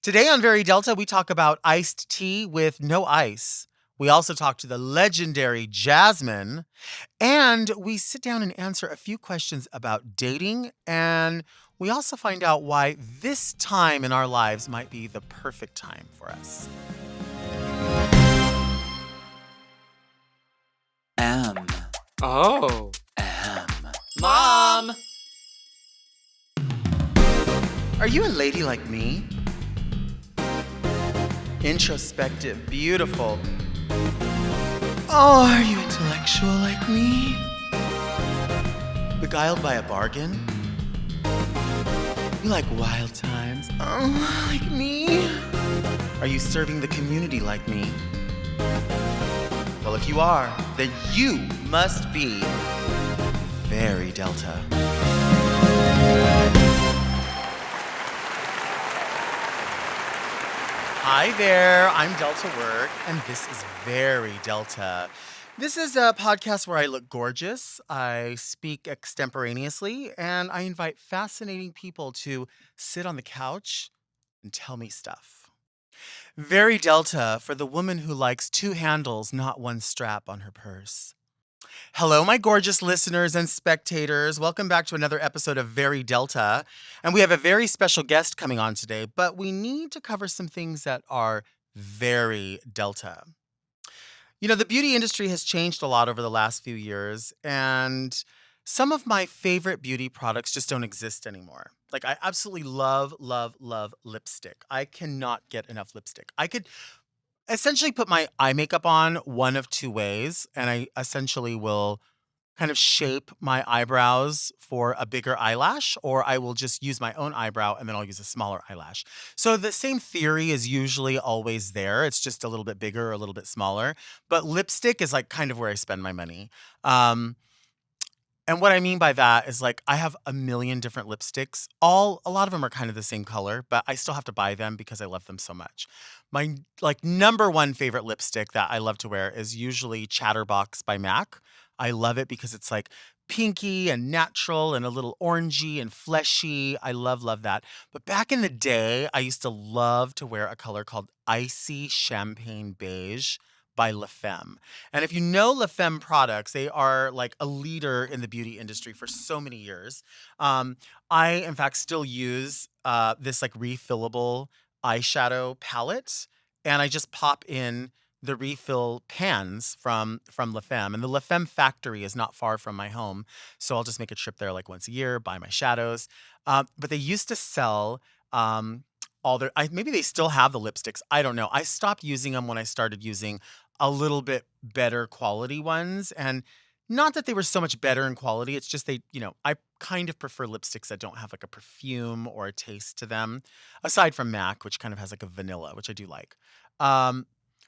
Today on Very Delta, we talk about iced tea with no ice. We also talk to the legendary Jasmine, and we sit down and answer a few questions about dating, and we also find out why this time in our lives might be the perfect time for us. Oh. Mom! Are you a lady like me? Introspective, beautiful. Oh, are you intellectual like me? Beguiled by a bargain? You like wild times? Oh, like me? Are you serving the community like me? Well, if you are, then you must be very Delta. Hi there, I'm Delta Work, and this is Very Delta. This is a podcast where I look gorgeous, I speak extemporaneously, and I invite fascinating people to sit on the couch and tell me stuff. Very Delta for the woman who likes two handles, not one strap on her purse. Hello, my gorgeous listeners and spectators. Welcome back to another episode of Very Delta. And we have a very special guest coming on today, but we need to cover some things that are very Delta. You know, the beauty industry has changed a lot over the last few years, and some of my favorite beauty products just don't exist anymore. Like, I absolutely love, love, love lipstick. I cannot get enough lipstick. I could essentially put my eye makeup on one of two ways, and I essentially will kind of shape my eyebrows for a bigger eyelash, or I will just use my own eyebrow and then I'll use a smaller eyelash. So the same theory is usually always there. It's just a little bit bigger or a little bit smaller. But lipstick is like kind of where I spend my money. And what I mean by that is like I have a million different lipsticks. A lot of them are kind of the same color, but I still have to buy them because I love them so much. My like number one favorite lipstick that I love to wear is usually Chatterbox by MAC. I love it because it's like pinky and natural and a little orangey and fleshy. I love, love that. But back in the day, I used to love to wear a color called Icy Champagne Beige by La Femme. And if you know La Femme products, they are like a leader in the beauty industry for so many years. I, in fact, still use this like refillable eyeshadow palette, and I just pop in the refill pans from La Femme. And the La Femme factory is not far from my home, so I'll just make a trip there like once a year, buy my shadows. But they used to sell all their, maybe they still have the lipsticks. I don't know. I stopped using them when I started using a little bit better quality ones. And not that they were so much better in quality. It's just I kind of prefer lipsticks that don't have like a perfume or a taste to them, aside from MAC, which kind of has like a vanilla, which I do like. Um,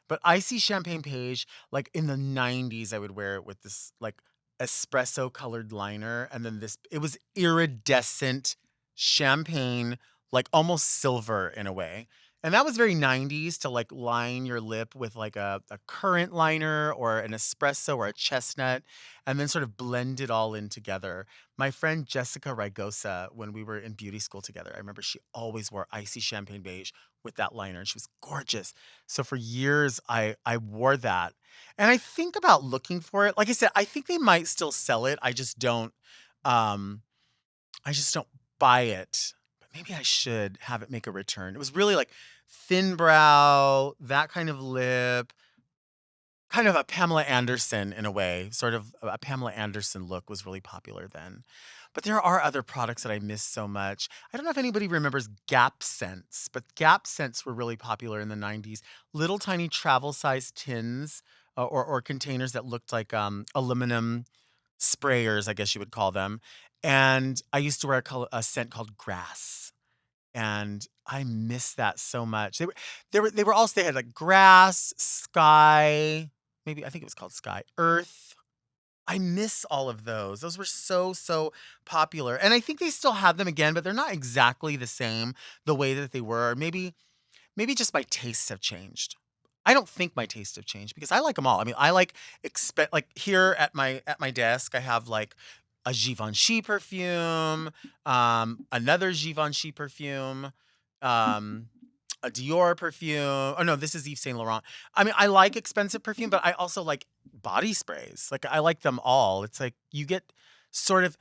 but Icy Champagne Page, like in the 90s, I would wear it with this like espresso colored liner. And then it was iridescent champagne, like almost silver in a way. And that was very 90s to like line your lip with like a currant liner or an espresso or a chestnut and then sort of blend it all in together. My friend Jessica Rigosa, when we were in beauty school together, I remember she always wore Icy Champagne Beige with that liner and she was gorgeous. So for years I wore that. And I think about looking for it. Like I said, I think they might still sell it. Um I just don't buy it. But maybe I should have it make a return. It was really like thin brow, that kind of lip, kind of a Pamela Anderson in a way. Sort of a Pamela Anderson look was really popular then. But there are other products that I miss so much. I don't know if anybody remembers Gap Scents, but Gap Scents were really popular in the 90s. Little tiny travel size tins or containers that looked like aluminum sprayers, I guess you would call them. And I used to wear a scent called Grass, and I miss that so much. They had like Grass, Sky, maybe I think it was called Sky, Earth. I miss all of those. Those were so, so popular. And I think they still have them again, but they're not exactly the same the way that they were. Maybe just my tastes have changed. I don't think my tastes have changed because I like them all. I mean, I expect like here at my desk, I have like a Givenchy perfume, another Givenchy perfume, um, a Dior perfume. Oh no, this is Yves Saint Laurent. I mean, I like expensive perfume, but I also like body sprays. Like I like them all. It's like you get sort of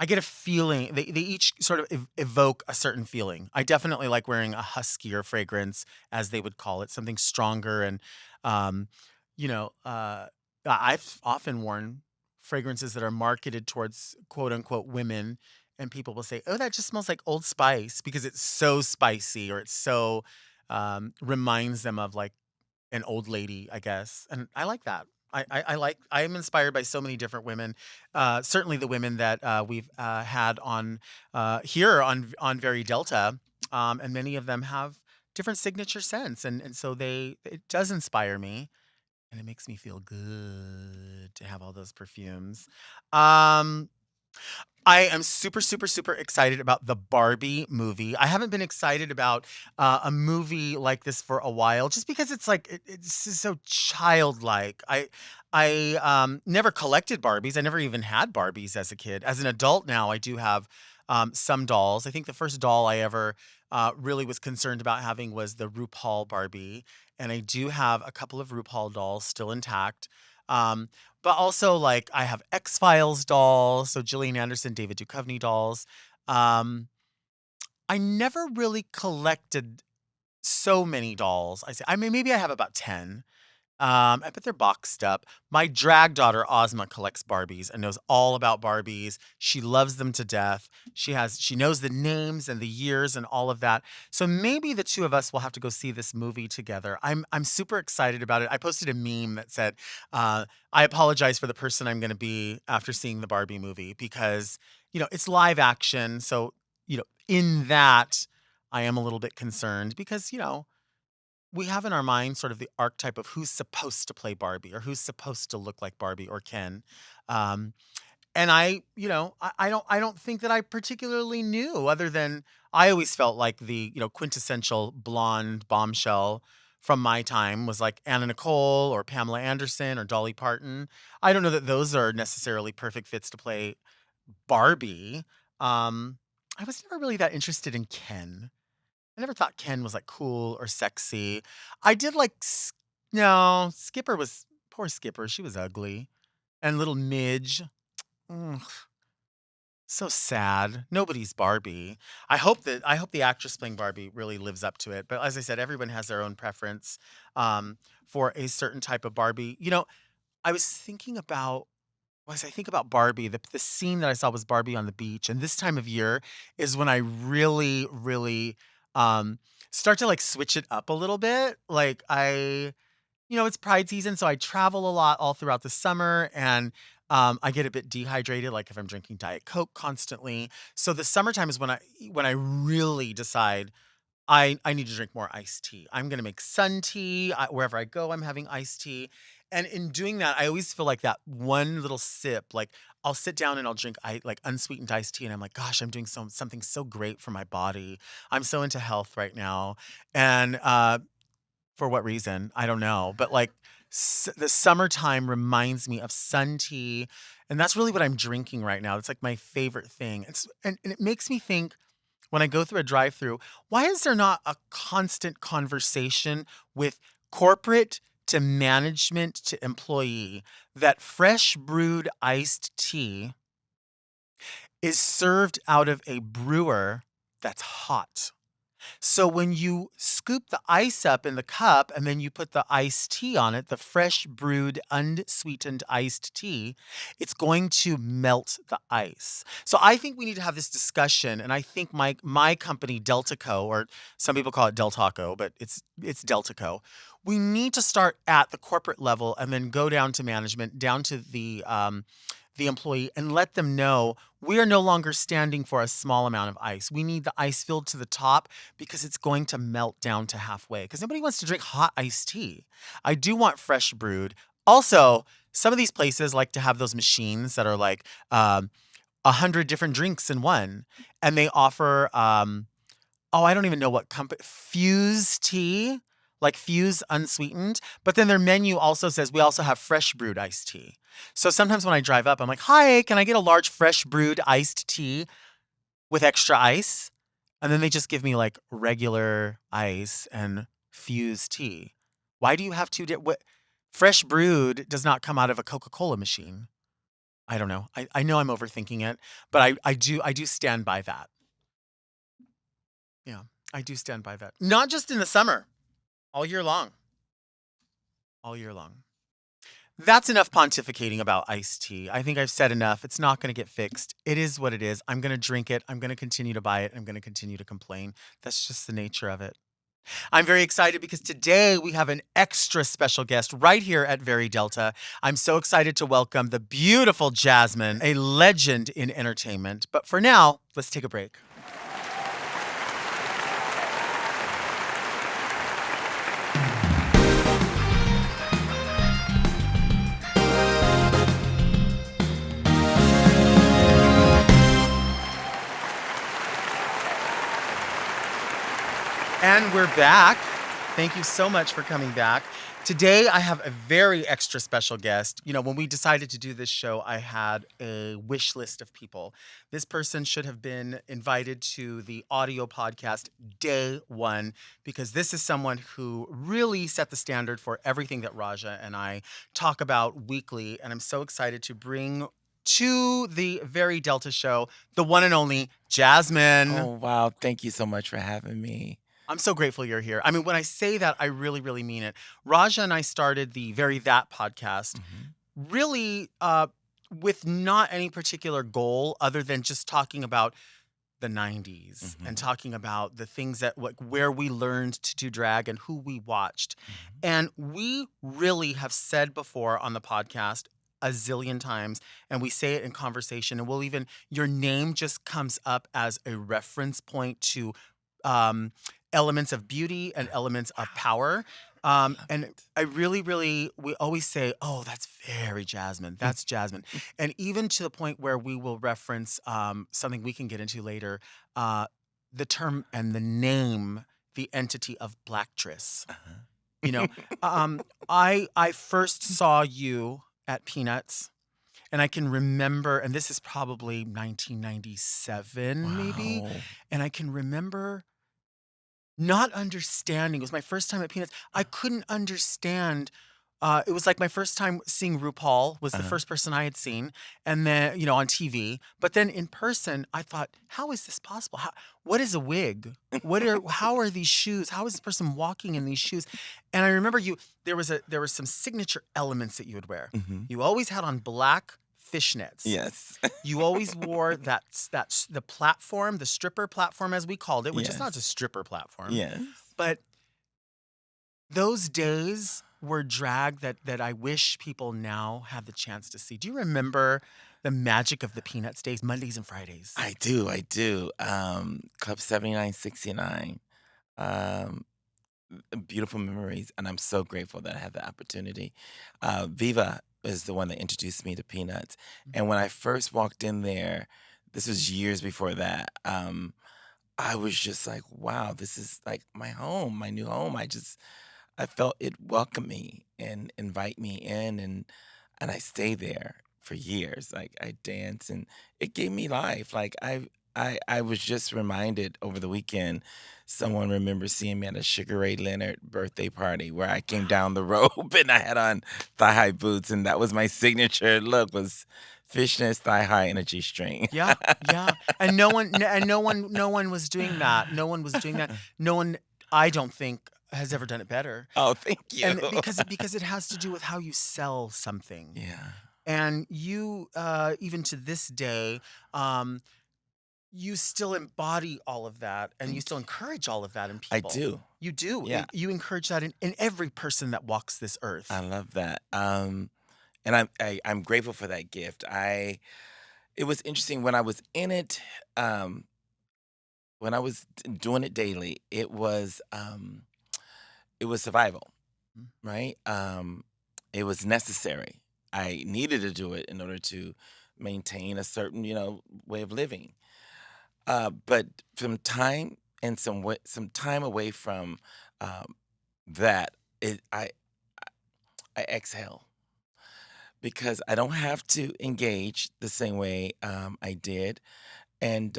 I get a feeling they each sort of evoke a certain feeling. I definitely like wearing a huskier fragrance, as they would call it, something stronger and um, you know, I've often worn fragrances that are marketed towards quote unquote women, and people will say, "Oh, that just smells like Old Spice," because it's so spicy or it's so reminds them of like an old lady, I guess, and I like that. I am inspired by so many different women. Certainly the women that we've had on here on Very Delta, and many of them have different signature scents, and so they it does inspire me, and it makes me feel good to have all those perfumes. Um, I am super, super, super excited about the Barbie movie. I haven't been excited about a movie like this for a while, just because it's like it's just so childlike. I never collected Barbies. I never even had Barbies as a kid. As an adult now, I do have some dolls. I think the first doll I ever really was concerned about having was the RuPaul Barbie, and I do have a couple of RuPaul dolls still intact. Um, but also, like, I have X-Files dolls, so Gillian Anderson, David Duchovny dolls. Um, I never really collected so many dolls. I mean, maybe I have about 10. I bet they're boxed up. My drag daughter Ozma collects Barbies and knows all about Barbies. She loves them to death. She knows the names and the years and all of that. So maybe the two of us will have to go see this movie together. I'm super excited about it. I posted a meme that said, "I apologize for the person I'm going to be after seeing the Barbie movie because it's live action. So in that I am a little bit concerned because we have in our mind sort of the archetype of who's supposed to play Barbie or who's supposed to look like Barbie or Ken. Um, and I don't think that I particularly knew other than I always felt like the, quintessential blonde bombshell from my time was like Anna Nicole or Pamela Anderson or Dolly Parton. I don't know that those are necessarily perfect fits to play Barbie. Um, I was never really that interested in Ken. I never thought Ken was, like, cool or sexy. I did like S No, Skipper was poor Skipper, she was ugly. And little Midge, ugh, so sad. Nobody's Barbie. I hope the actress playing Barbie really lives up to it, but as I said, everyone has their own preference, for a certain type of Barbie. I was thinking about as I think about Barbie, the scene that I saw was Barbie on the beach, and this time of year is when I really, really, um, start to, like, switch it up a little bit. Like, it's Pride season, so I travel a lot all throughout the summer, and, I get a bit dehydrated, like, if I'm drinking Diet Coke constantly. So the summertime is when I really decide I need to drink more iced tea. I'm gonna make sun tea. Wherever I go, I'm having iced tea. And in doing that, I always feel like that one little sip, like I'll sit down and I'll drink like unsweetened iced tea, and I'm like, gosh, I'm doing something so great for my body. I'm so into health right now, and for what reason? I don't know. But like the summertime reminds me of sun tea, and that's really what I'm drinking right now. It's like my favorite thing. And it makes me think when I go through a drive-through, why is there not a constant conversation with corporate to management to employee that fresh brewed iced tea is served out of a brewer that's hot? So when you scoop the ice up in the cup and then you put the iced tea on it, the fresh brewed unsweetened iced tea, it's going to melt the ice. So I think we need to have this discussion, and I think my company Deltaco, or some people call it Del Taco, but it's Deltaco. We need to start at the corporate level and then go down to management, down to the employee, and let them know we are no longer standing for a small amount of ice. We need the ice filled to the top because it's going to melt down to halfway. Because nobody wants to drink hot iced tea. I do want fresh brewed. Also, some of these places like to have those machines that are like 100 different drinks in one, and they offer oh, I don't even know what company. Fuse tea, like Fuse unsweetened. But then their menu also says we also have fresh brewed iced tea. So sometimes when I drive up, I'm like, hi, can I get a large fresh brewed iced tea with extra ice? And then they just give me like regular ice and fused tea. Why do you have what fresh brewed does not come out of a Coca-Cola machine? I don't know. I know I'm overthinking it, but I do stand by that. Yeah, I do stand by that. Not just in the summer, all year long. All year long. That's enough pontificating about iced tea. I think I've said enough. It's not going to get fixed. It is what it is. I'm going to drink it. I'm going to continue to buy it. I'm going to continue to complain. That's just the nature of it. I'm very excited because today we have an extra special guest right here at Very Delta. I'm so excited to welcome the beautiful Jasmine, a legend in entertainment. But for now, let's take a break. And we're back. Thank you so much for coming back. Today, I have a very extra special guest. You know, when we decided to do this show, I had a wish list of people. This person should have been invited to the audio podcast day one because this is someone who really set the standard for everything that Raja and I talk about weekly. And I'm so excited to bring to the Very Delta show the one and only Jasmine. Oh, wow. Thank you so much for having me. I'm so grateful you're here. I mean, when I say that, I really, really mean it. Raja and I started the Very That podcast really with not any particular goal other than just talking about the 90s and talking about the things that where we learned to do drag and who we watched. And we really have said before on the podcast a zillion times, and we say it in conversation, and we'll even, your name just comes up as a reference point to elements of beauty and elements of power. And I really, really, we always say, oh, that's very Jasmine. That's Jasmine. And even to the point where we will reference something we can get into later, the term and the name, the entity of Blacktress. You know, I first saw you at Peanuts. And I can remember, and this is probably 1997, maybe. And I can remember not understanding. It was my first time at Peanuts. I couldn't understand. It was like my first time seeing RuPaul was the first person I had seen, and then on TV. But then in person, I thought, how is this possible? What is a wig? How are these shoes? How is this person walking in these shoes? And I remember there were some signature elements that you would wear. You always had on black fishnets. Yes. You always wore the platform, the stripper platform as we called it, which is not just stripper platform. Yes. But those days were drag that I wish people now have the chance to see. Do you remember the magic of the Peanuts days, Mondays and Fridays? I do. Club 7969. Beautiful memories, and I'm so grateful that I had the opportunity. Viva is the one that introduced me to Peanuts. And when I first walked in there, this was years before that, I was just like, wow, this is like my home, my new home. I felt it welcome me and invite me in, and I stayed there for years. Like I danced, and it gave me life. Like I was just reminded over the weekend, someone remembers seeing me at a Sugar Ray Leonard birthday party where I came down the rope and I had on thigh-high boots, and that was my signature look, was fishnets, thigh-high, and a G-string. Yeah. And no one was doing that. No one was doing that. No one, I don't think, has ever done it better. Oh, thank you. And because it has to do with how you sell something. Yeah. And you, even to this day, you still embody all of that, and you still encourage all of that in I people. do. You do. Yeah. You encourage that in every person that walks this earth. I love that. And I'm grateful for that gift. It was interesting when I was in it, when I was doing it daily, it was survival, right? It was necessary. I needed to do it in order to maintain a certain, way of living. But some time and some time away from that, I exhale because I don't have to engage the same way I did, and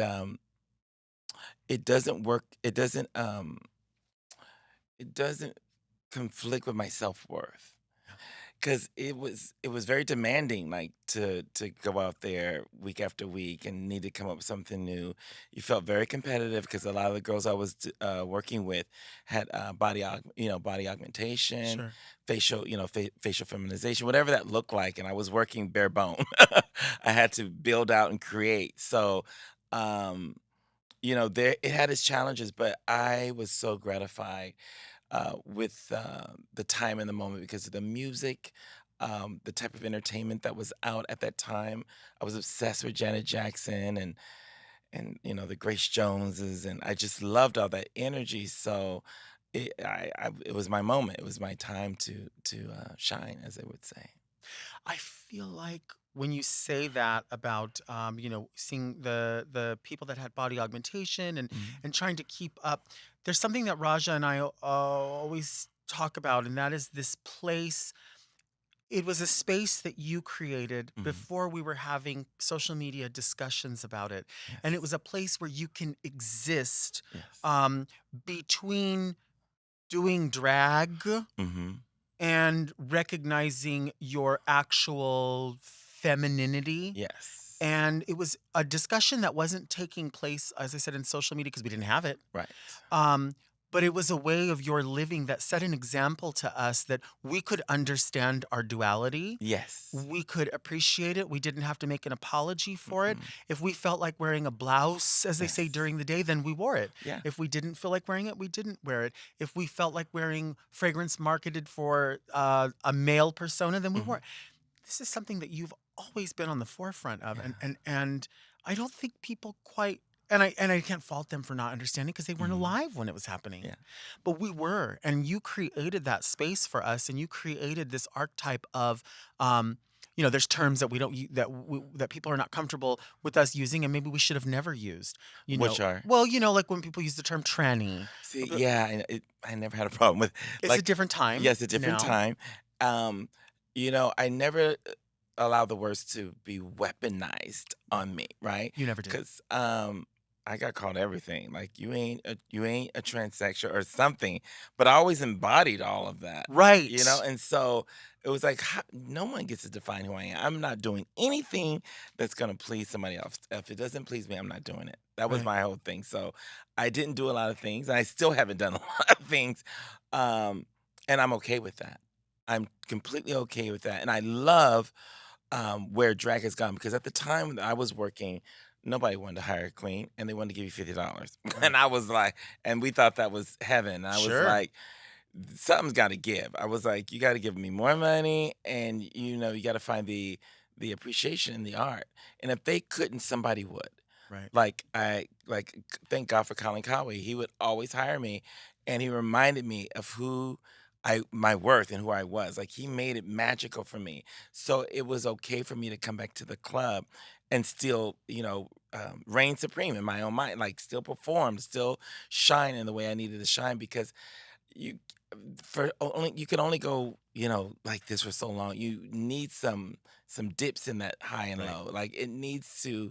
it doesn't work. It doesn't conflict with my self-worth. Yeah. 'Cause it was very demanding, like, to go out there week after week and need to come up with something new. You felt very competitive because a lot of the girls I was working with had, body augmentation, Sure. facial feminization, whatever that looked like, and I was working bare bone. I had to build out and create. So, um, there it had its challenges, but I was so gratified with the time and the moment because of the music, the type of entertainment that was out at that time. I was obsessed with Janet Jackson and the Grace Joneses, and I just loved all that energy. So it was my moment. It was my time to shine, as they would say. I feel like when you say that about seeing the people that had body augmentation Mhm. and trying to keep up, there's something that Raja and I always talk about, and that is this place. It was a space that you created Mhm. before we were having social media discussions about it, and it Yes. was a place where you can exist Yes. um, between doing drag Hmm. and recognizing your actual femininity. Yes. And it was a discussion that wasn't taking place, as I said, in social media because we didn't have it. Right. Um, but it was a way of your living that set an example to us that we could understand our duality. Yes. We could appreciate it. We didn't have to make an apology for it. Hmm. If we felt like wearing a blouse, as they say, Yes. during the day, then we wore it. Yeah. If we didn't feel like wearing it, we didn't wear it. If we felt like wearing fragrance marketed for a male persona, then we wore Hmm. it. This is something that you've always been on the forefront of, Yeah. and I don't think people quite. And I can't fault them for not understanding because they weren't Hmm. alive when it was happening. Yeah. But we were, and you created that space for us, and you created this archetype of, there's terms that we don't that people are not comfortable with us using, and maybe we should have never used. Which are Well, like when people use the term tranny, See, but yeah, I never had a problem with it's a like, different time yes, a different now. time. Um, I never allow the words to be weaponized No, on me, right? you never did. Because I got called everything. Like you ain't a transsexual or something, but I always embodied all of that, Right. and so it was like no one gets to define who I am. I'm not doing anything that's gonna please somebody else. If it doesn't please me, I'm not doing it. That was Right. my whole thing. So I didn't do a lot of things, and I still haven't done a lot of things, um, and I'm okay with that. I'm completely okay with that, and I love where drag has gone because at the time that I was working, nobody wanted to hire a queen, and they wanted to give you $50, Right. and I was like, and we thought that was heaven. And I was Sure. like, something's got to give. I was like, you got to give me more money, and you got to find the appreciation in the art, and if they couldn't, somebody would. Right. Thank God for Colin Coway. He would always hire me, and he reminded me of who my worth and who I was. Like he made it magical for me. So it was okay for me to come back to the club and still, reign supreme in my own mind, like still perform, still shine in the way I needed to shine because you you can only go, like this for so long. You need some dips in that high and Right. low. Like it needs to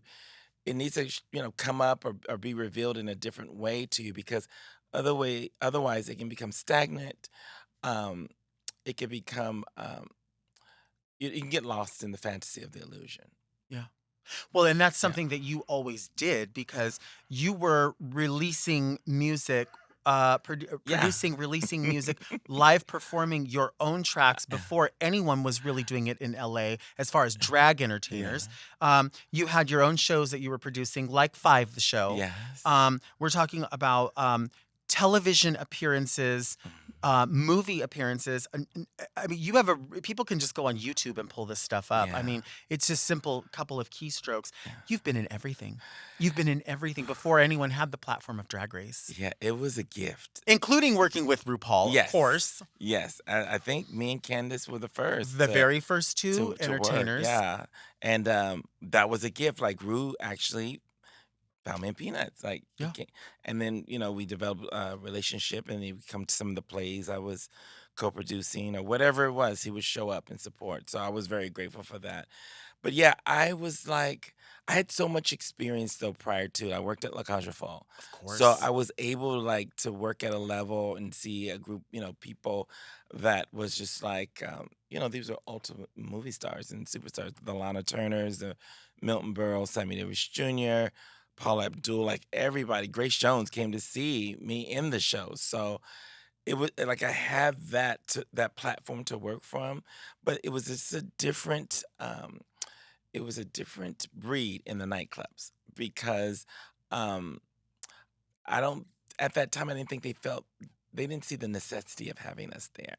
come up or be revealed in a different way to you because otherwise it can become stagnant. um it can become you can get lost in the fantasy of the illusion. Yeah. Well, and that's Yeah. something that you always did because you were releasing music, Yeah. producing, releasing music, live performing your own tracks Yeah. before anyone was really doing it in LA as far as drag Yeah. entertainers. You had your own shows that you were producing, like Five the Show. Yes. We're talking about television appearances, Mhm. movie appearances. I mean, people can just go on YouTube and pull this stuff up. I Yeah. mean, it's just simple couple of keystrokes. Yeah. You've been in everything. You've been in everything before anyone had the platform of Drag Race, Yeah, it was a gift. including working with RuPaul, of Yes. course. Yes. I think me and Candace were the first The to very first two to work. entertainers. Yeah. And that was a gift. Like Rue actually found me in Peanuts. Like Yeah. and then, we developed a relationship and he would come to some of the plays I was co-producing or whatever it was, he would show up and support. So I was very grateful for that. But yeah, I was like, I had so much experience though prior to. I worked at La Fall. Of So course. I was able like to work at a level and see a group, people that was just like, these are ultimate movie stars and superstars. The Lana Turners, the Milton Berle, Sammy Davis Jr., Paul Abdul, like everybody. Grace Jones came to see me in the show. So it was like I have that platform to work from, but it was just a different it was a different breed in the nightclubs because um I don't at that time I didn't think they didn't see the necessity of having us there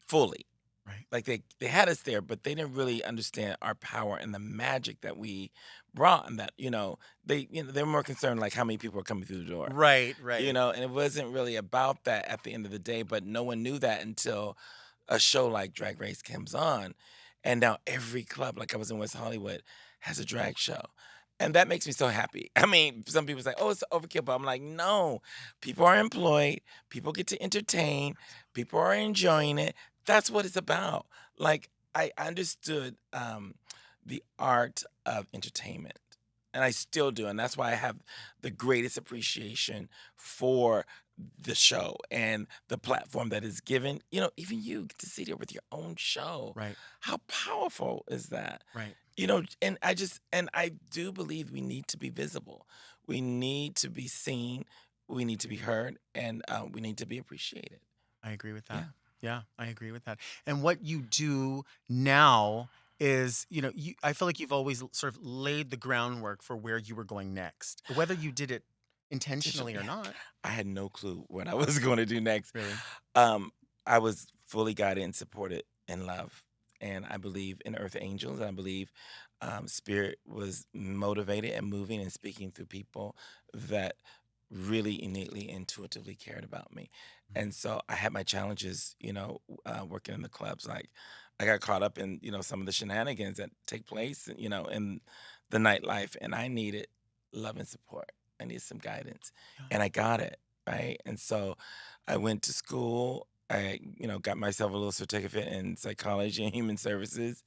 fully. Right. Like they had us there, but they didn't really understand our power and the magic that we brought, and that they were more concerned like how many people are coming through the door, Right, right. and it wasn't really about that at the end of the day. But no one knew that until a show like Drag Race comes on, and now every club, like I was in West Hollywood, has a drag show. And that makes me so happy. I mean, some people say, "Oh, it's overkill," but I'm like, "No, people are employed. People get to entertain. People are enjoying it. That's what it's about." Like I understood the art of entertainment, and I still do, and that's why I have the greatest appreciation for the show and the platform that is given. Even you get to sit here with your own show. Right, How powerful is that? right. And I do believe we need to be visible. We need to be seen. We need to be heard, and we need to be appreciated. I agree with that. Yeah. Yeah, I agree with that. And what you do now is, I feel like you've always sort of laid the groundwork for where you were going next, whether you did it intentionally or Yeah. not. I had no clue what I was going to do next. Really. Um, I was fully guided and supported in love, and I believe in earth angels. I believe spirit was motivated and moving and speaking through people that really innately, intuitively cared about me. Mhm. And so I had my challenges, working in the clubs. Like I got caught up in, some of the shenanigans that take place, in the nightlife, and I needed love and support. I needed some guidance, Yeah. and I got it, right? And so I went to school. I, got myself a little certificate in psychology and human services,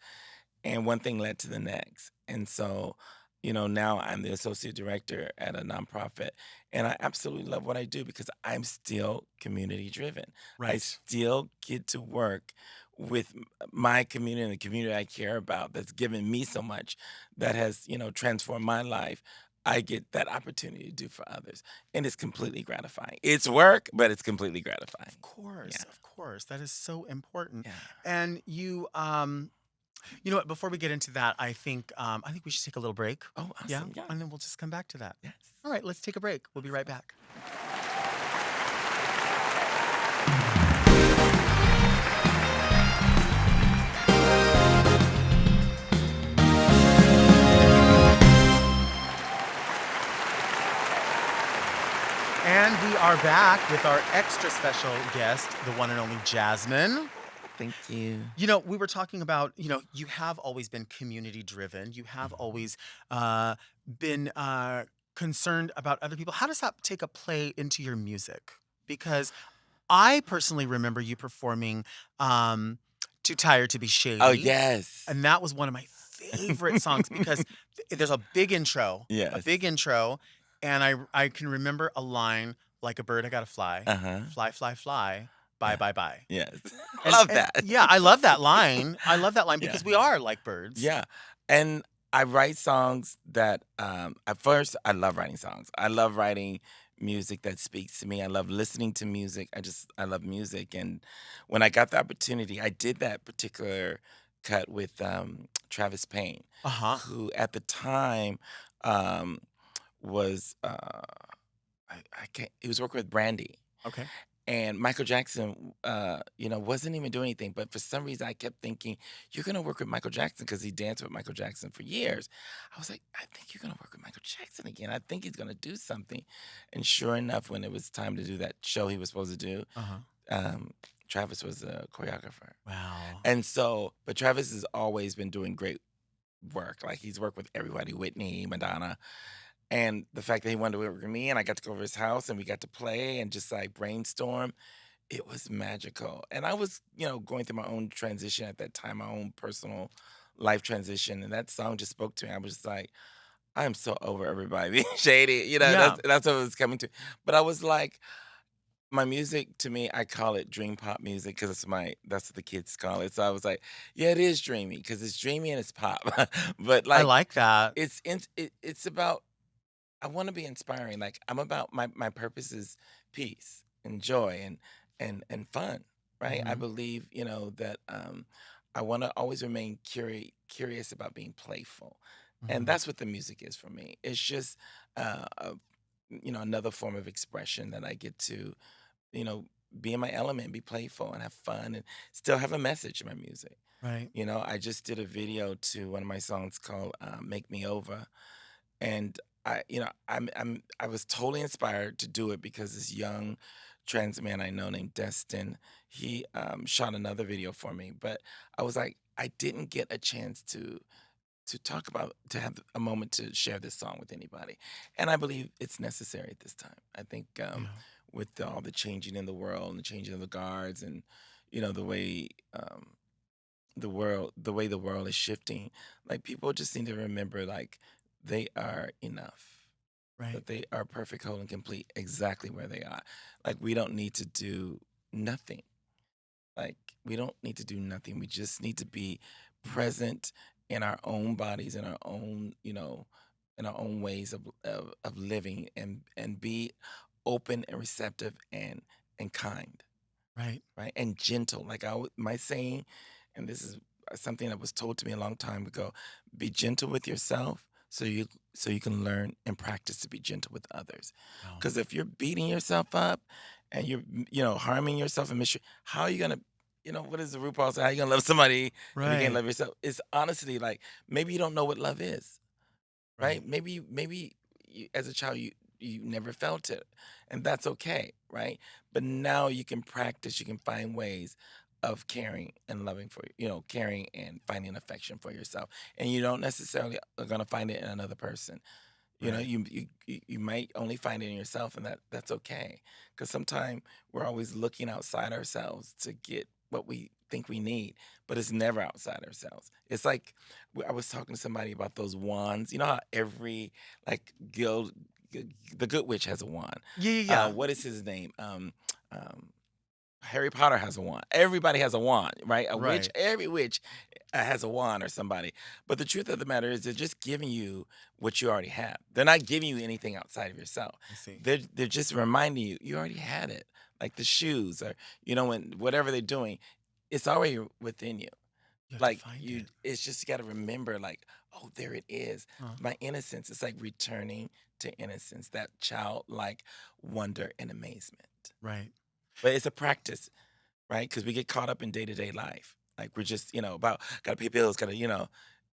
and one thing led to the next. And so, now I'm the associate director at a nonprofit, and I absolutely love what I do because I'm still community driven. I Right. still get to work with my community and the community I care about that's given me so much, that has, transformed my life. I get that opportunity to do for others, and it's completely gratifying. It's work, but it's completely gratifying. Of course, Yeah. of course. That is so important. Yeah. And you know what, before we get into that, I think we should take a little break. Oh, Yeah. awesome. Yeah. And then we'll just come back to that. Yes. All right, let's take a break. We'll be right back. And we are back with our extra special guest, the one and only Jasmine. Thank you. We were talking about, you have always been community driven. You have Mhm. always been concerned about other people. How does that take a play into your music? Because I personally remember you performing Too Tired to Be Oh, Shady. yes. And that was one of my favorite songs because there's a big intro, Yes. and I can remember a line like a bird I gotta fly, Uh-huh. fly, fly, fly, bye, Yeah. bye, bye. Yes. And Love and that. yeah, I love that line. I love that line Yeah. because we are like birds. Yeah. And I write songs that at first I love writing songs. I love writing music that speaks to me. I love listening to music. I love music. And when I got the opportunity, I did that particular cut with Travis Payne, Uh-huh. who at the time um was I can't he was working with Brandy. Okay. And Michael Jackson, wasn't even doing anything. But for some reason, I kept thinking, you're going to work with Michael Jackson because he danced with Michael Jackson for years. I was like, I think you're going to work with Michael Jackson again. I think he's going to do something. And sure enough, when it was time to do that show he was supposed to do, Uh-huh. Travis was a choreographer. Wow. And so, but Travis has always been doing great work. Like he's worked with everybody, Whitney, Madonna. And the fact that he wanted to work with me and I got to go over his house and we got to play and just like brainstorm, it was magical. And I was, going through my own transition at that time, my own personal life transition, and that song just spoke to me. I was just like, I am so over everybody being shady. Yeah, That's what it was coming to. But I was like, my music to me, I call it dream pop music because that's what the kids call it. So I was like, yeah, it is dreamy because it's dreamy and it's pop. But I like, like that. it's about, I want to be inspiring. Like I'm about, my purpose is peace and joy and fun, right? I Mhm, believe, that I want to always remain curious about being playful. And mhm, that's what the music is for me. It's just another form of expression that I get to, you know, be in my element, be playful and have fun and still have a message in my music. right, I just did a video to one of my songs called Make Me Over, and I was totally inspired to do it because this young trans man I know named Destin, he shot another video for me, but I was like, I didn't get a chance to have a moment to share this song with anybody, and I believe it's necessary at this time. I think yeah, with all the changing in the world and the changing of the guards, and the way the world is shifting, like people just need to remember, like they are enough, right, that they are perfect, whole, and complete exactly where they are. Like we don't need to do nothing. Like we don't need to do nothing. We just need to be present in our own bodies, in our own ways of living, and be open and receptive and kind, right, right? And gentle. Like my saying, and this is something that was told to me a long time ago: be gentle with yourself, so you can learn and practice to be gentle with others. wow, Because if you're beating yourself up and you're harming yourself and how are you gonna what is the RuPaul say? How you gonna love somebody if you can't right, love yourself? It's honestly like maybe you don't know what love is, right, right? Maybe as a child you never felt it, and that's okay, right? But now you can practice. You can find ways of caring and loving caring and finding affection for yourself, and you don't necessarily are gonna find it in another person. right, You might only find it in yourself, and that's okay. Because sometimes we're always looking outside ourselves to get what we think we need, but it's never outside ourselves. It's like I was talking to somebody about those wands. You know how every like guild, the Good Witch has a wand. yeah, yeah, yeah, What is his name? Um, Harry Potter has a wand. Everybody has a wand, right? right, Every witch has a wand or somebody. But the truth of the matter is, they're just giving you what you already have. They're not giving you anything outside of yourself. I see. They're just reminding you already had it, like the shoes, or when whatever they're doing, it's already within you. You have to Like find it. it's just got to remember, like, oh, there it is, Huh, my innocence. It's like returning to innocence, that childlike wonder and amazement. right. But it's a practice, right? Because we get caught up in day to day life. Like we're just, about gotta pay bills,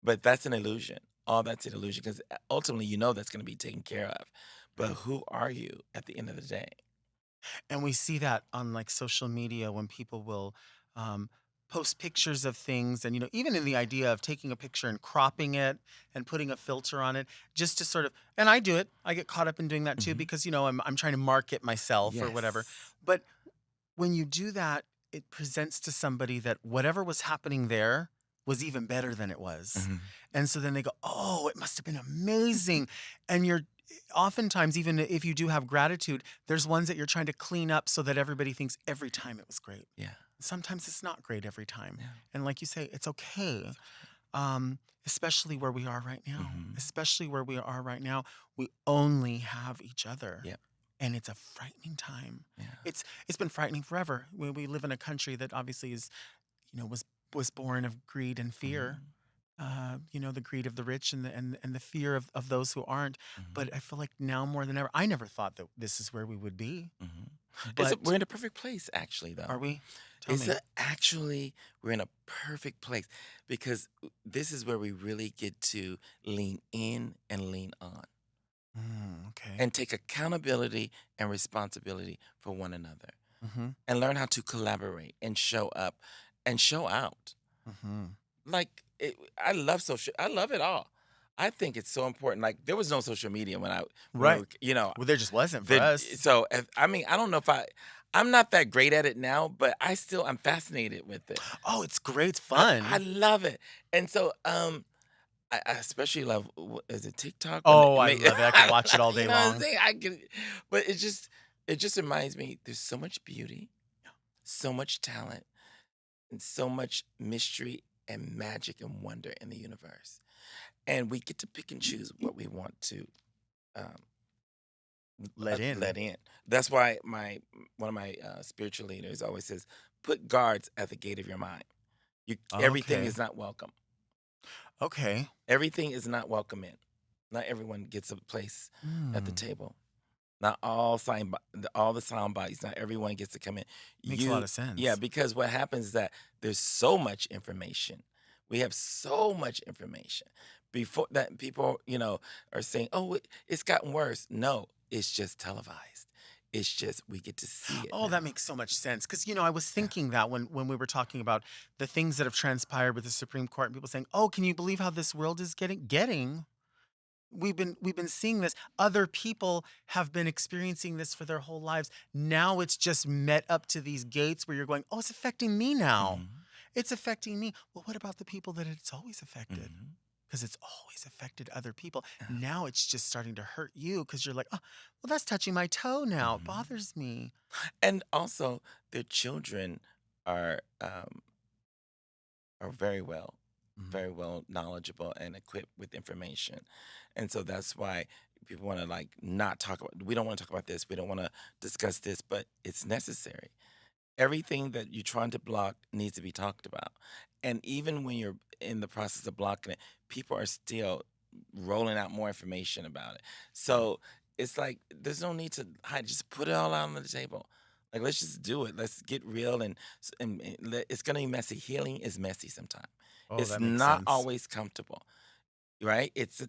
but that's an illusion. All that's an illusion because ultimately, that's going to be taken care of. But Right. who are you at the end of the day? And we see that on like social media when people will um, post pictures of things, and even in the idea of taking a picture and cropping it and putting a filter on it, just to sort of, and I do it. I get caught up in doing that too Hmm. because I'm trying to market myself or whatever. Yes. But when you do that, it presents to somebody that whatever was happening there was even better than it was. Hmm. And so then they go, "Oh, it must have been amazing." And you're oftentimes, even if you do have gratitude, there's ones that you're trying to clean up so that everybody thinks every time it was great. Yeah. Sometimes it's not great every time. Yeah. And like you say, it's okay. It's okay. Especially where we are right now. Hmm. Especially where we are right now. We only have each other. Yeah. And it's a frightening time. Yeah. It's been frightening forever. We live in a country that obviously was born of greed and fear. Hmm. The greed of the rich and the fear of those who aren't. Hmm. But I feel like now more than ever, I never thought that this is where we would be. Hmm. But We're in a perfect place, actually, are though. we? Tell me. Actually, we're in a perfect place because this is where we really get to lean in and lean on Okay. and take accountability and responsibility for one another Mm-hmm. and learn how to collaborate and show up and show out. Mm-hmm. Like, I love it all. I think it's so important. Like, there was no social media when we Right. were, Well, there just wasn't for the us. so I mean, I don't know if I'm not that great at it now, but I'm fascinated with it. Oh, it's great. It's I fun. love it. And so, I especially love is it TikTok when Oh, it I may love it. I could watch it all you day know what I'm long. saying? But it just reminds me there's so much beauty, so much talent, and so much mystery and magic and wonder in the universe. And we get to pick and choose what we want to um, Let let in. in. That's why my one of my spiritual leaders always says, "Put guards at the gate of your mind. Everything Okay. is not welcome. Okay. Everything is not welcome in. Not everyone gets a place at the Hmm. table. Not all all the sound bites. Not everyone gets to come in. Makes a lot You, of yeah, sense. because what happens is that there's so much information. We have so much information. Before that, people, are saying, "Oh, it's gotten worse." No, it's just televised. It's just we get to see it Oh, that now. makes so much sense. Because I was Yeah. thinking that when we were talking about the things that have transpired with the Supreme Court and people saying, "Oh, can you believe how this world is getting?" We've been seeing this. Other people have been experiencing this for their whole lives. Now it's just met up to these gates where you're going, "Oh, it's affecting me now. Hmm. It's affecting me." Well, what about the people that it's always affected? Hmm. Because it's always affected other people. Now it's just starting to hurt you because you're like, "Oh, well, that's touching my toe now. It Hmm. bothers me." And also, their children are are Mhm. very well knowledgeable and equipped with information. And so that's why people want to like not talk about we don't want to talk about this, we don't want to discuss this, but it's necessary. Everything that you're trying to block needs to be talked about. And even when you're in the process of blocking it, people are still rolling out more information about it. Right. So it's like there's no need to hide. Just put it all out on the table. Like let's just do it. Let's get real it's gonna be messy. Healing is messy sometimes. Oh, It's that makes not sense. always comfortable, right? It's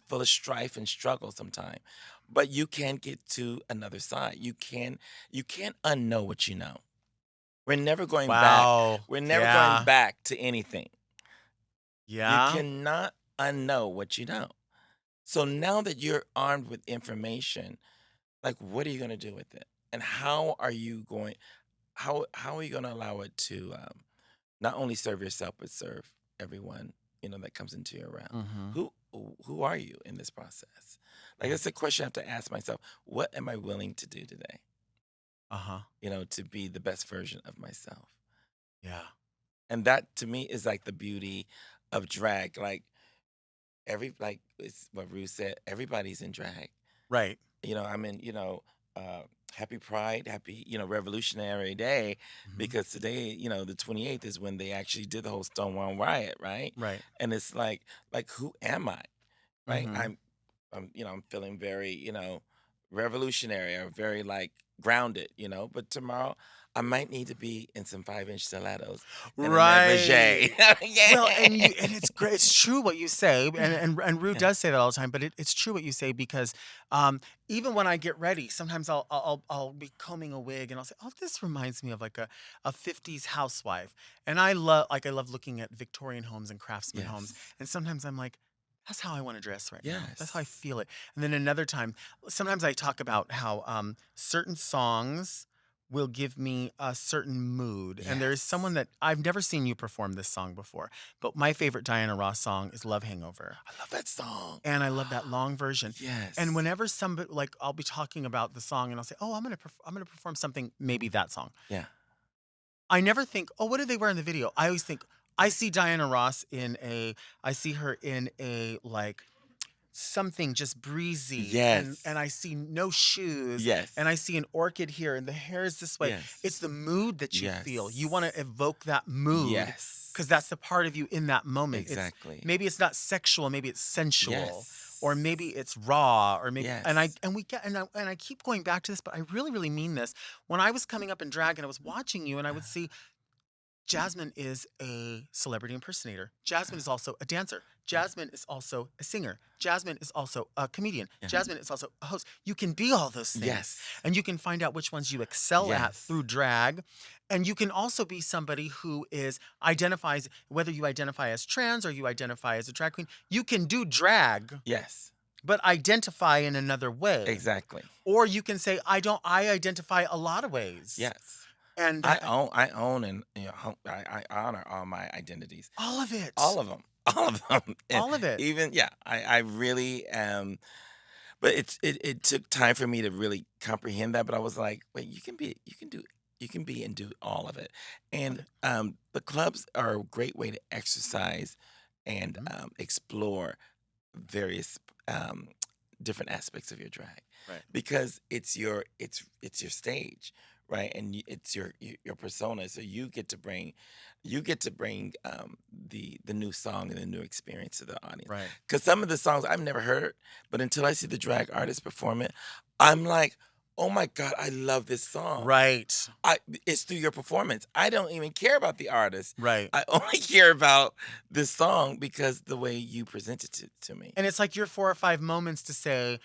full of strife and struggle sometimes. But you can get to another side. You can't unknow what you know. We're never going back. Wow. We're never going Yeah. back to anything. You Yeah. cannot unknow what you know. So now that you're armed with information, like what are you going to do with it? And how are you going to allow it to not only serve yourself but serve everyone, that comes into your realm? Mhm. Who who are you in this process? Like Yeah. that's a question I have to ask myself. What am I willing to do today? Uh-huh. To be the best version of myself. Yeah. And that to me is like the beauty of drag. Like it's what Ruth said, everybody's in drag. Right. I'm in, happy Pride, happy, Revolutionary Day, Mhm. because today, the 28th is when they actually did the whole Stonewall riot, right? Right. And it's like who am I? Right? Mhm. I'm feeling very, revolutionary or very like grounded, but tomorrow I might need to be in some 5-inch stilettos and a negligee. Right. Well, Yeah. and it's great. It's true what you say, and Rue Yeah. does say that all the time. But it's true what you say because even when I get ready, sometimes I'll be combing a wig and I'll say, "Oh, this reminds me of like a '50s housewife." And I love looking at Victorian homes and craftsman homes. Yes. And sometimes I'm like, "That's how I want to dress right now. That's how I Yes. feel it." And then another time, sometimes I talk about how certain songs will give me a certain mood. And there is someone Yes. that I've never seen you perform this song before, but my favorite Diana Ross song is Love Hangover. I love that song. And I love that long version. And Yes. whenever somebody like I'll be talking about the song and I'll say, "Oh, I'm going to perform something maybe that song." Yeah. I never think, "Oh, what did they wear in the video?" I always think I see Diana Ross I see her in a like something just breezy and Yes. I see no shoes and I Yes. see an orchid here and the hair is this way. Yes. It's the mood that you feel. You want Yes. to evoke that mood because that's Yes. the part of you in that moment. It's Exactly. maybe it's not sexual, maybe it's sensual, or maybe Yes. it's raw, or maybe Yes. and we get and I keep going back to this, but I really, really mean this. When I was coming up in drag and I was watching you and I would see Jasmine is a celebrity impersonator. Jasmine is also a dancer. Yeah. Jasmine is also a singer. Jasmine is also a comedian. Yeah. Jasmine is also a host. You can be all those things. Yes. And you can find out which ones you excel at Yes. through drag. And you can also be somebody who identifies, whether you identify as trans or you identify as a drag queen, you can do drag Yes. but identify in another way. Exactly. Or you can say, I identify a lot of ways. Yes. And I own and I honor all my identities. all of it. All of them. All of them. And All of it. even yeah, I really am. But it took time for me to really comprehend that. But I was like, wait, you can be and do all of it. Love And it. the clubs are a great way to exercise and Mhm. explore various different aspects of your drag Right. because it's your stage, right? And it's your persona, so you get to bring the new song and the new experience to the audience. Right. Because some of the songs I've never heard, but until I see the drag artist perform it, I'm like, oh my god, I love this song. Right. I It's through your performance. I don't even care about the artist. Right. I only care about this song because the way you present it to me. And it's like your 4 or 5 moments to say,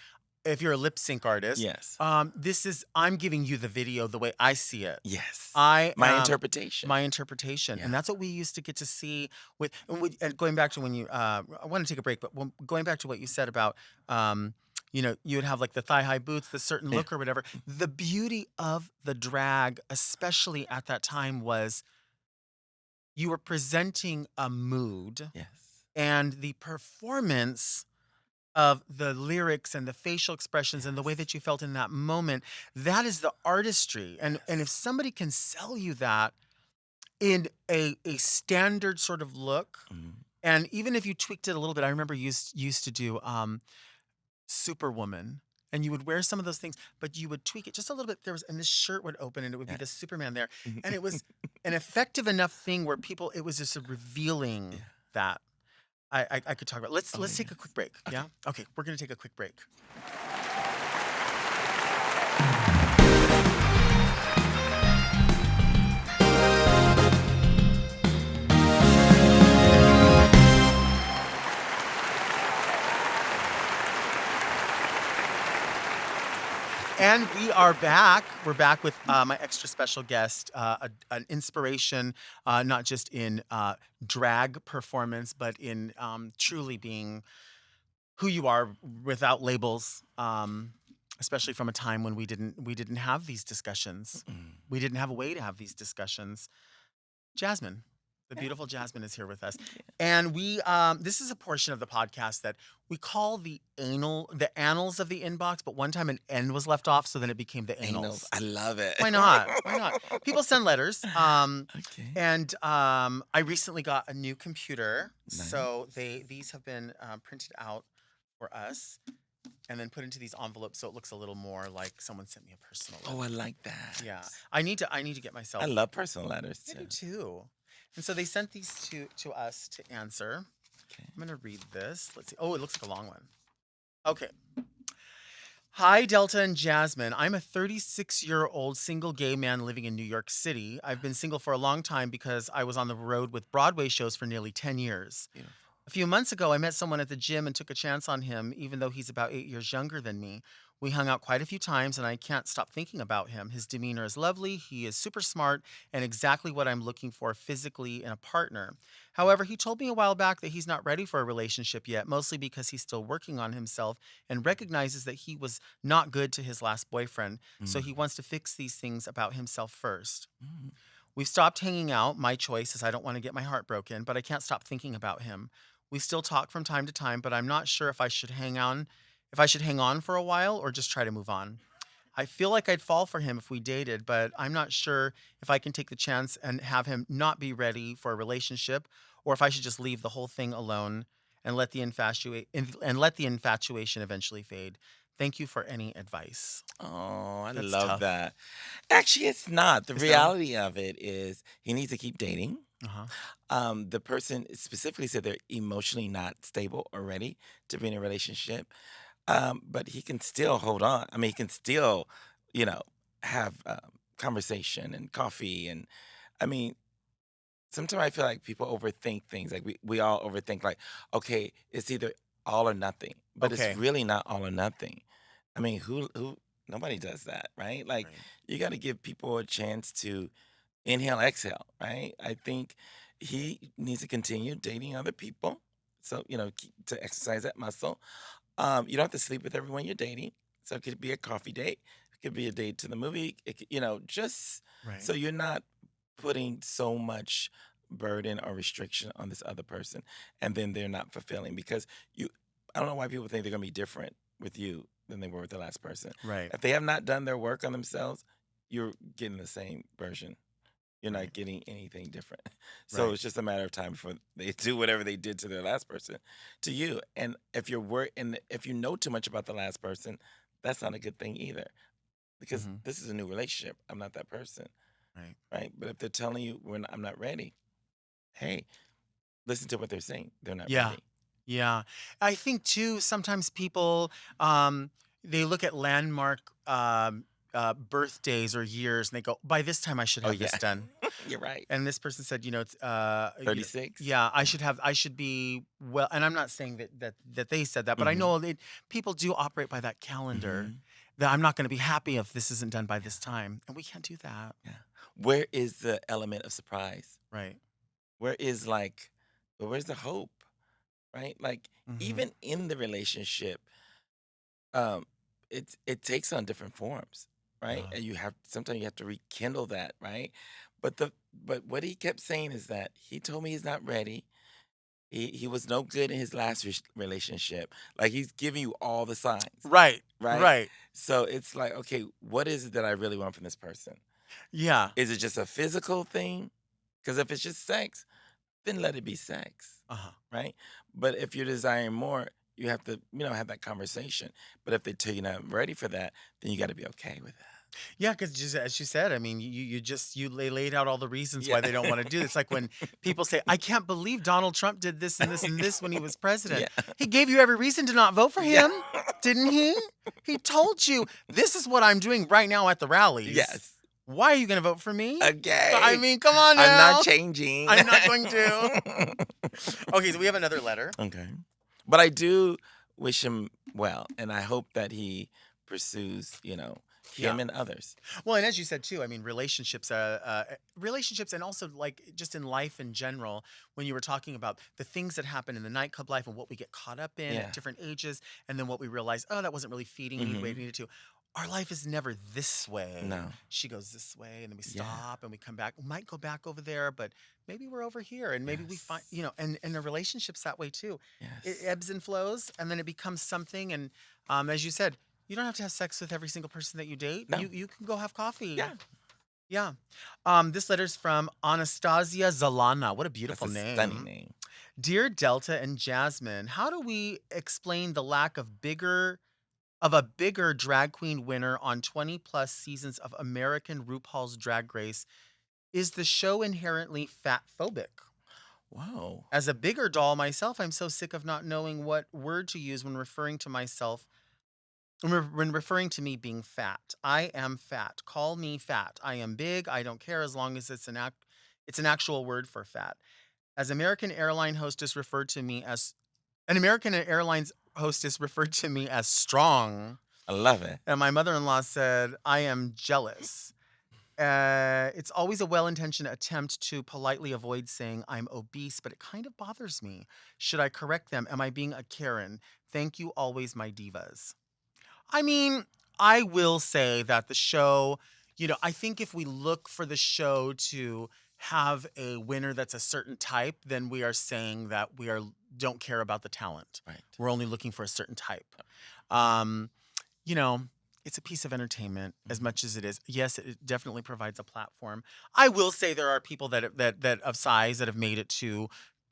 if you're a lip sync artist, Yes. I'm giving you the video the way I see it. Yes. I My interpretation. my interpretation, Yeah. and that's what we used to get to see and going back to when you I want to take a break, but going back to what you said about you would have like the thigh high boots, the certain Yeah. look or whatever. The beauty of the drag, especially at that time, was you were presenting a mood, Yes. and the performance of the lyrics and the facial expressions and the way Yes. that you felt in that moment, that is the artistry. And if Yes. somebody can sell you that in a standard sort of look, Mhm. and even if you tweaked it a little bit, I remember used to do Superwoman. And you would wear some of those things, but you would tweak it just a little bit. And this shirt would open, and it would be Yeah. the Superman there, and it was an effective enough thing where people. It was just a revealing Yeah. that I could talk about. Oh, Let's take a yes. quick break. Okay. Yeah. Okay. We're gonna take a quick break. And we are back. We're back with my extra special guest, an inspiration, not just in drag performance, but in truly being who you are without labels. Especially from a time when we didn't have these discussions. Mm. We didn't have a way to have these discussions. Jasmine, the Yeah. beautiful Jasmine, is here with us, Yeah. and we this is a portion of the podcast that we call the annals of the inbox. But one time an N was left off, so then it became the Annals. anals. I love it. Why not? Why not? People send letters. Okay. And I recently got a new computer, so Nice. these have been printed out for us and then put into these envelopes, so it looks a little more like someone sent me a personal Oh, I letter. like that. Yeah, I need to get I myself. love personal letters I do too. too. And so they sent these to us to answer. Okay. I'm gonna read this. Let's see. Oh, it looks like a long one. Okay. Hi, Delta and Jasmine. I'm a 36-year-old single gay man living in New York City. I've been single for a long time because I was on the road with Broadway shows for nearly 10 years. Beautiful. A few months ago, I met someone at the gym and took a chance on him, even though he's about 8 years younger than me. We hung out quite a few times, and I can't stop thinking about him. His demeanor is lovely, he is super smart, and exactly what I'm looking for physically in a partner. However, he told me a while back that he's not ready for a relationship yet, mostly because he's still working on himself and recognizes that he was not good to his last boyfriend, so he Mm. wants to fix these things about himself first. Mm. We've stopped hanging out, my choice, as I don't want to get my heart broken, but I can't stop thinking about him. We still talk from time to time, but I'm not sure if I should hang on for a while or just try to move on. I feel like I'd fall for him if we dated, but I'm not sure if I can take the chance and have him not be ready for a relationship, or if I should just leave the whole thing alone and let the infatuation eventually fade. Thank you for any advice. Oh, I That's love tough. that. Actually, it's not. The Is that reality of it is he needs to keep dating. uh-huh. The person specifically said they're emotionally not stable or ready to be in a relationship. But he can still hold on. I mean, he can still, you know, have conversation and coffee. And I mean, sometimes I feel like people overthink things. Like we all overthink, like, okay, it's either all or nothing, but it's Okay. really not all or nothing. I mean, nobody does that, right? Like, Right. you got to give people a chance to inhale, exhale, right? I think he needs to continue dating other people. So, to exercise that muscle. You don't have to sleep with everyone you're dating. So it could be a coffee date. It could be a date to the movie. Just Right. so you're not putting so much burden or restriction on this other person, and then they're not fulfilling because you. I don't know why people think they're gonna be different with you than they were with the last person. Right. If they have not done their work on themselves, you're getting the same version. You're Right. not getting anything different. So Right. it's just a matter of time before they do whatever they did to their last person to you. And if you know too much about the last person, that's not a good thing either. Because Hmm. this is a new relationship. I'm not that person. Right. Right. But if they're telling you I'm not ready, hey, listen to what they're saying. They're not Yeah. ready. Yeah. I think too, sometimes people, um, they look at landmark birthdays or years and they go, by this time I should Oh have yeah. this done. You're right. And this person said, it's, 36. yeah, Yeah. I should be well, and I'm not saying that they said that, but I Mm-hmm. know people do operate by that calendar Mm-hmm. that I'm not going to be happy if this isn't done by this time. And we can't do that. Yeah. Where is the element of surprise? Right. Where is where's the hope? Right? Like Hmm. even in the relationship, um, it takes on different forms, right? Yeah. And sometimes you have to rekindle that, right? But what he kept saying is that he told me he's not ready. He was no good in his last relationship. Like he's giving you all the signs, Right. right? Right. So it's like, okay, what is it that I really want from this person? Yeah. Is it just a physical thing? Because if it's just sex, then let it be sex, Uh-huh. right? But if you're desiring more, you have to, have that conversation. But if they tell you you're not ready for that, then you got to be okay with that. Yeah, because just as you said, I mean, you laid out all the reasons Yeah. why they don't want to do this. It's like when people say, "I can't believe Donald Trump did this and this and this when he was president." Yeah. He gave you every reason to not vote for Yeah. him, didn't he? He told you, "This is what I'm doing right now at the rallies. Yes. Why are you going to vote for me?" I Okay. mean, come on I'm not now. changing. I'm not going to. Okay, so we have another letter. Okay. But I do wish him well, and I hope that he pursues, Yeah. him and others. Well, and as you said too, I mean, relationships, and also like just in life in general. When you were talking about the things that happen in the nightclub life and what we get caught up in at Yeah. different ages, and then what we realize, oh, that wasn't really feeding me the way it Hmm. needed to. Our life is never this way. No. She goes this way, and then we Yeah. stop and we come back. We might go back over there, but maybe we're over here, and maybe we find, Yes. and the relationships that way too. It Yes. ebbs and flows, and then it becomes something. And as you said, you don't have to have sex with every single person that you date. No. You can go have coffee. Yeah. Yeah. This letter's from Anastasia Zalana. What a That's beautiful a stunning name. name. Dear Delta and Jasmine, how do we explain the lack of a bigger drag queen winner on 20 plus seasons of American RuPaul's Drag Race? Is the show inherently fat phobic? Whoa. As a bigger doll myself, I'm so sick of not knowing what word to use when referring to myself when referring to me being fat. I am fat. Call me fat. I am big. I don't care as long as it's an actual word for fat. As An American Airlines hostess referred to me as strong. I love it. And my mother-in-law said, I am jealous. It's always a well-intentioned attempt to politely avoid saying I'm obese, but it kind of bothers me. Should I correct them? Am I being a Karen? Thank you always, my divas. I mean, I will say that the show, I think if we look for the show to have a winner that's a certain type, then we are saying that we are don't care about the talent. Right. We're only looking for a certain type. Um, you know, it's a piece of entertainment as Mhm. much as it is. Yes, it definitely provides a platform. I will say there are people that of size that have made it to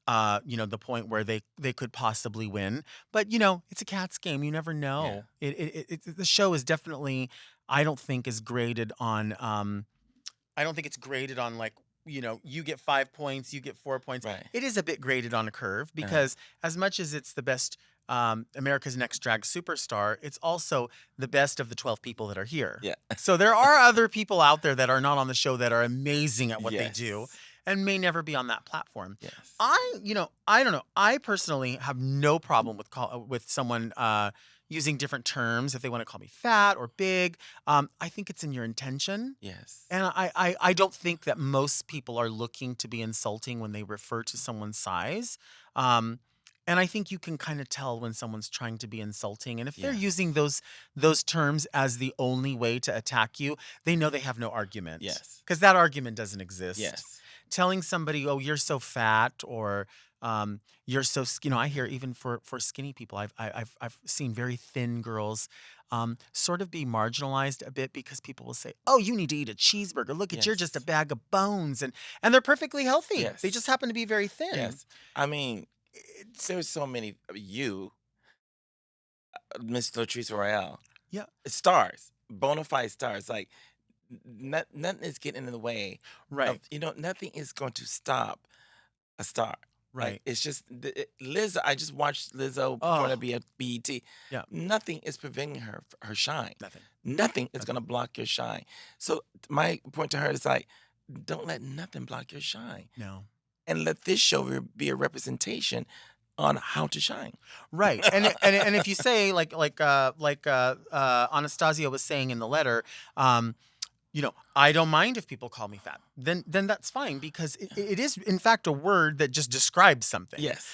the point where they could possibly win. But it's a cat's game. You never Yeah. know. The show is definitely I don't think is graded on I don't think it's graded on like you get 5 points, you get 4 points. Right. It is a bit graded on a curve Uh-huh. because as much as it's the best America's Next Drag Superstar, it's also the best of the 12 people that are here. Yeah. So there are other people out there that are not on the show that are amazing at what they do Yes. and may never be on that platform. Yes. I don't know. I personally have no problem with someone using different terms if they want to call me fat or big. I think it's in your intention. Yes. And I don't think that most people are looking to be insulting when they refer to someone's size. Um, And I think you can kind of tell when someone's trying to be insulting. And if they're Yes. using those terms as the only way to attack you, they know they have no argument. Yes. Because that argument doesn't exist. Yes. Telling somebody, "Oh, you're so fat," or "You're so," I hear even for skinny people, I've seen very thin girls sort of be marginalized a bit because people will say, "Oh, you need to eat a cheeseburger. Look at you're just a Yes. bag of bones," and they're perfectly healthy. They just Yes. happen to be very thin. Yes. I mean, It's there's so many Miss Latrice Royale, yeah, stars, bona fide stars. Like nothing is getting in the way of right, nothing is going to stop a star. Like right. it's just Liz. I just watched Lizzo perform Oh, at BET. yeah, Nothing is preventing her shine. nothing, Nothing is going nothing. to block your shine. So my point to her is like, don't let nothing block your shine, No. and let this show be a representation on how to shine. Right. And if you say Anastasia was saying in the letter, I don't mind if people call me fat. Then that's fine because it is in fact a word that just describes something. Yes.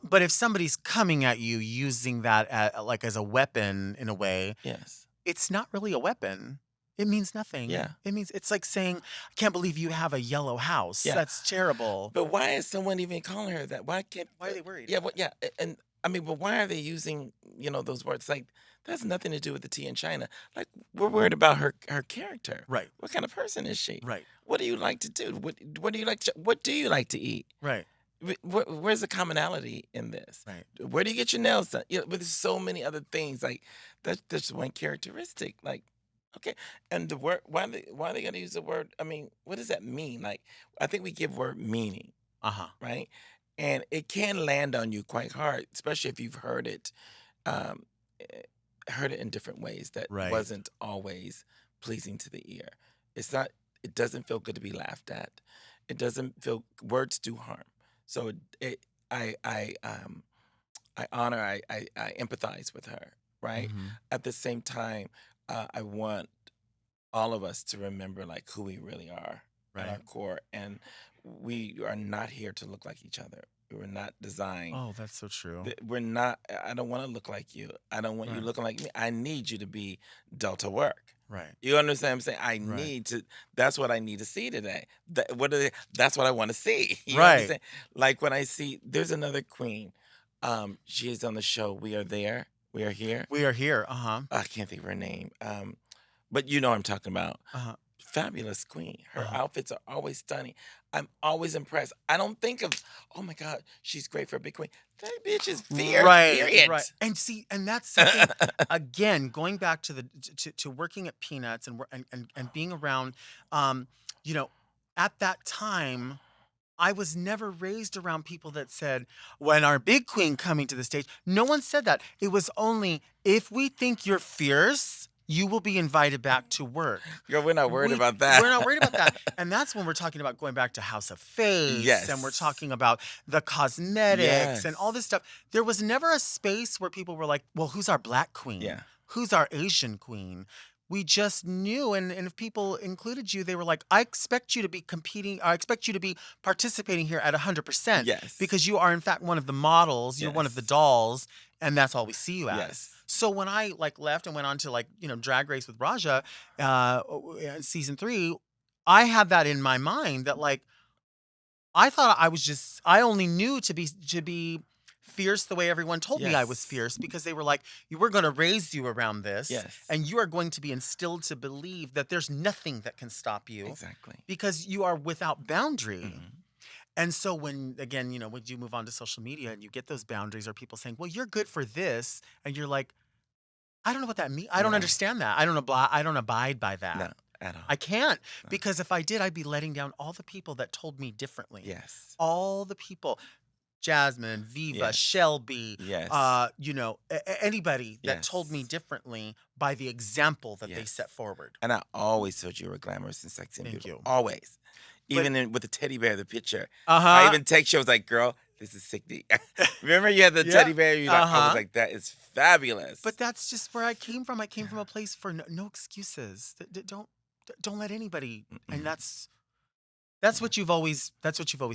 But if somebody's coming at you using that as a weapon in a way, Yes. it's not really a weapon. It means nothing. Yeah. It means it's like saying, "I can't believe you have a yellow house. Yeah. That's terrible." But why is someone even calling her that? Why can't? Why are they worried? Yeah. What? Yeah. And I mean, but why are they using those words? Like that has nothing to do with the tea in China. Like we're worried about her character. Right. What kind of person is she? Right. What do you like to do? What do you like? What do you like to eat? Right. Where's the commonality in this? Right. Where do you get your nails done? But there's so many other things. Like that's one characteristic. Like, okay, and the word why are they gonna use the word? I mean, what does that mean? Like, I think we give word meaning, Uh-huh. right? And it can land on you quite hard, especially if you've um, eh, heard it in different ways that Right. wasn't always pleasing to the ear. It's not. It doesn't feel good to be laughed at. It doesn't feel. Words do harm. So I I um I honor, I empathize with her, right? Mhm. At the same time, I want all of us to remember like who we really are at our Right. core, and we are not here to look like each other. We're not designed. Oh, that's so true. We're not. I don't want to look like you. I don't want you Right. looking like me. I need you to be Delta work. Right. You understand what I'm saying? I Right. need to. That's what I need to see today. That's what I want to see. You Right. understand? Like when I see, there's another queen. She is on the show. We are there. We are here. We are here. Uh-huh. I can't think of her name. But you know what I'm talking about. Uh-huh. Fabulous queen. Her Uh-huh. outfits are always stunning. I'm always impressed. I don't think of, oh my God, she's great for a big queen. That bitch is fierce. Right, Period. right. And see, and that's something again, going back to the to working at Peanuts and being around um, you know, at that time I was never raised around people that said, "When our big queen coming to the stage." No one said that. It was only, "If we think you're fierce, you will be invited back to work." Girl, we're not worried We about we're not worried about that. that. And that's when we're talking about going back to House of Face and we're Yes. talking about the cosmetics and all Yes. this stuff. There was never a space where people were like, "Well, who's our black queen? Yeah. Who's our Asian queen?" We just knew, and if people included you, they were like, "I expect you to be competing, I expect you to be participating here at 100% Yes. because you are in fact one of the models, you're one of the Yes. dolls, and that's all we see you as." Yes. So when I like left and went on to Drag Race with Raja, season 3, I had that in my mind that like I thought I only knew to be fierce the way everyone told me I was Yes. fierce because they were like, "You were going to raise you around this Yes. and you are going to be instilled to believe that there's nothing that can stop you Exactly. because you are without boundary." Mhm. And so when again, when you move on to social media and you get those boundaries or people saying, "Well, you're good for this," and you're like, "I don't know what that means. I don't No. understand that. I don't abide by No, that. at all. I can't No. because if I did, I'd be letting down all the people that told me differently. Yes. All the people, Jasmine, Viva, Yes. Shelby, Yes. anybody that told me Yes. differently by the example that they Yes. set forward. And I always told you were glamorous and sexy and Thank beautiful. you. Always. But Even with the teddy bear, the picture. uh I huh, even text you, I was like, girl, this is sick. Remember you had the yeah, teddy bear? uh I was huh. like, that is fabulous. But that's just where I came from. I came from Yeah. a place for no excuses. Don't let anybody. And Mm-mm. That's what you've always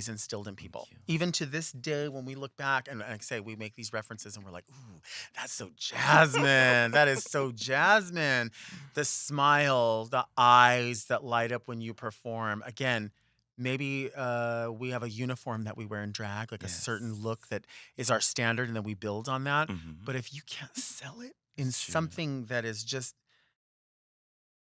instilled in people. you. Even to this day, when we look back and like I say, we make these references and we're like, ooh, that's so Jasmine. That is so Jasmine. The smile, the eyes that light up when you perform. Again, maybe we have a uniform that we wear in drag, like a certain Yes. look that is our standard, and then we build on that. Mhm. But if you can't sell it in It's true. something that is just,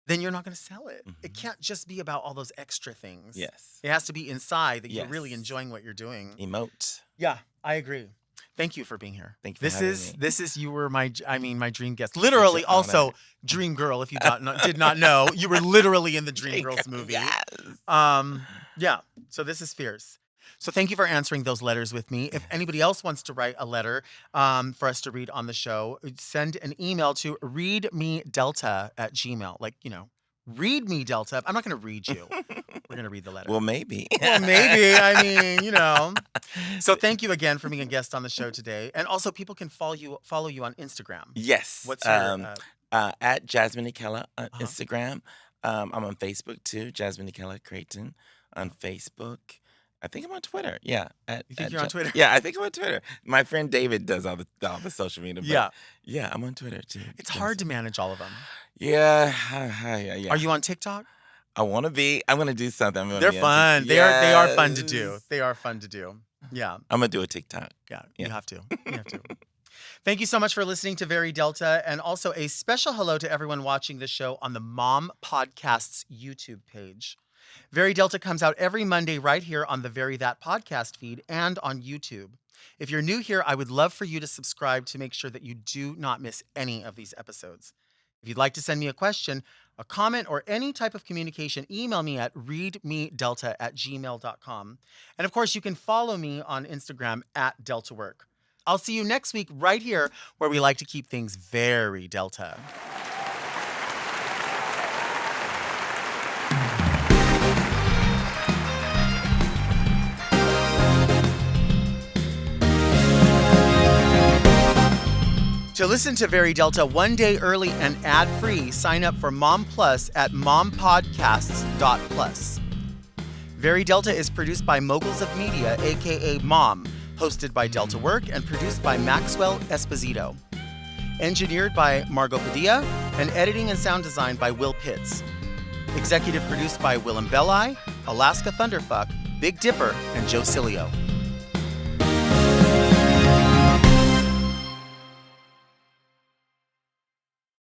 then you're not going to sell it. It Mhm. can't just be about all those extra things. Yes. It has to be inside that you're really Yes. enjoying what you're doing. Emote. Yeah, I agree. Thank you for being here. Thank you for having me. This is you were my dream guest. Literally, an honor. also dream girl. If you did not know, you were literally in the Dream Girls movie. Yes. Yeah. So this is fierce. So thank you for answering those letters with me. If anybody else wants to write a letter for us to read on the show, send an email to readmedelta@gmail. Like, read me Delta. I'm not going to read you. We're going to read the letter. Well, maybe. Well, maybe. I mean. So thank you again for being a guest on the show today. And also, people can follow you on Instagram. Yes. What's your at Jazzmun and Delta on Uh-huh. Instagram. I'm on Facebook too, Jazzmun and Delta Creighton on Facebook. I think I'm on Twitter. Yeah. You think you're on Twitter? Yeah, I think I'm on Twitter. My friend David does all the social media. But Yeah. Yeah, I'm on Twitter too. It's hard to manage all of them. Yeah. Yeah. Are you on TikTok? I want to be. I'm gonna do something. They're fun. They are fun to do. Yes. They are fun to do. Yeah. I'm gonna do a TikTok. Yeah. Yeah. You have to. You have to. Thank you so much for listening to Very Delta, and also a special hello to everyone watching the show on the Mom Podcasts YouTube page. Very Delta comes out every Monday right here on the Very That podcast feed and on YouTube. If you're new here, I would love for you to subscribe to make sure that you do not miss any of these episodes. If you'd like to send me a question, a comment, or any type of communication, email me at readmedelta@gmail.com. And of course, you can follow me on Instagram at DeltaWork. I'll see you next week right here where we like to keep things very Delta. To listen to Very Delta one day early and ad-free, sign up for Mom Plus at mompodcasts.plus. Very Delta is produced by Moguls of Media, aka Mom, hosted by Delta Work and produced by Maxwell Esposito. Engineered by Margot Padilla, and editing and sound design by Will Pitts. Executive produced by Willem Belli, Alaska Thunderfuck, Big Dipper, and Joe Cilio.